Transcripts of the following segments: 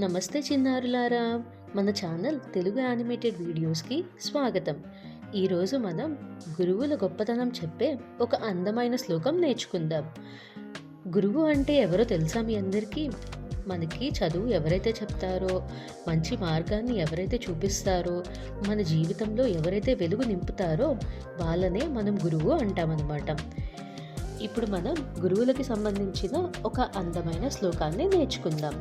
నమస్తే చిన్నారులారా, మన channel Telugu animated వీడియోస్కి స్వాగతం. ఈరోజు మనం గురువుల గొప్పతనం చెప్పే ఒక అందమైన శ్లోకం నేర్చుకుందాం. గురువు అంటే ఎవరో తెలుసా మీ అందరికీ? మనకి చదువు ఎవరైతే చెప్తారో, మంచి మార్గాన్ని ఎవరైతే చూపిస్తారో, మన జీవితంలో ఎవరైతే వెలుగు నింపుతారో వాళ్ళనే మనం గురువు అంటామన్నమాట. ఇప్పుడు మనం గురువులకి సంబంధించిన ఒక అందమైన శ్లోకాన్ని నేర్చుకుందాం.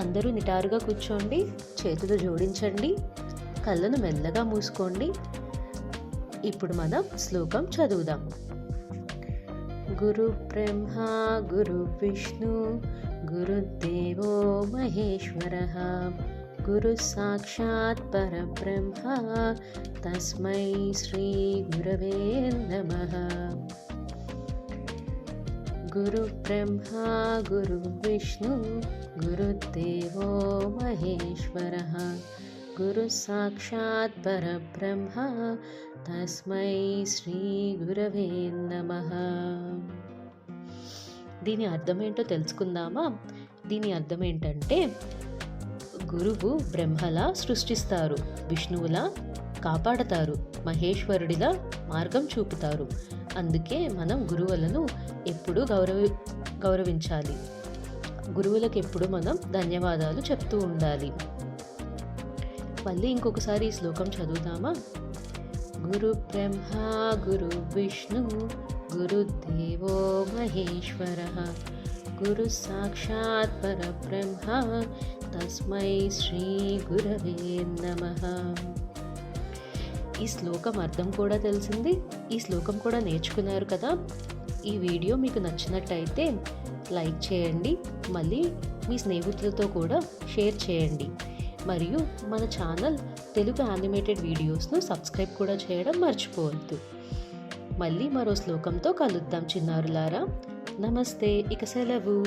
అందరూ నిటారుగా కూర్చోండి, చేతులు జోడించండి, కళ్ళను మెల్లగా మూసుకోండి. ఇప్పుడు మనం శ్లోకం చదువుదాం. గురు బ్రహ్మ గురు విష్ణు గురుదేవో మహేశ్వరః గురు సాక్షాత్ పరబ్రహ్మ తస్మై శ్రీ గురవే నమః. గురు బ్రహ్మ గురు విష్ణు గురుదేవో మహేశ్వరః గురు సాక్షాత్ పరబ్రహ్మ తస్మై శ్రీ గురవే నమః. దీని అర్థం ఏంటో తెలుసుకుందామా? దీని అర్థం ఏంటంటే, గురువు బ్రహ్మలా సృష్టిస్తారు, విష్ణువులా కాపాడతారు, మహేశ్వరుడిలా మార్గం చూపుతారు. అందుకే మనం గురువులను ఎప్పుడూ గౌరవించాలి. గురువులకు ఎప్పుడు మనం ధన్యవాదాలు చెప్తూ ఉండాలి. మళ్ళీ ఇంకొకసారి ఈ శ్లోకం చదువుదామా? గురు బ్రహ్మ గురు విష్ణు గురుదేవో మహేశ్వరః గురు సాక్షాత్ పరబ్రహ్మ తస్మై శ్రీ గురవే నమః. ఈ శ్లోకం అర్థం కూడా తెలిసింది, ఈ శ్లోకం కూడా నేర్చుకున్నారు కదా. ఈ వీడియో మీకు నచ్చినట్టయితే లైక్ చేయండి, మళ్ళీ మీ స్నేహితులతో కూడా షేర్ చేయండి. మరియు మన ఛానల్ తెలుగు యానిమేటెడ్ వీడియోస్ను సబ్స్క్రైబ్ కూడా చేయడం మర్చిపోవద్దు. మళ్ళీ మరో శ్లోకంతో కలుద్దాం చిన్నారులారా. నమస్తే, ఇక సెలవు.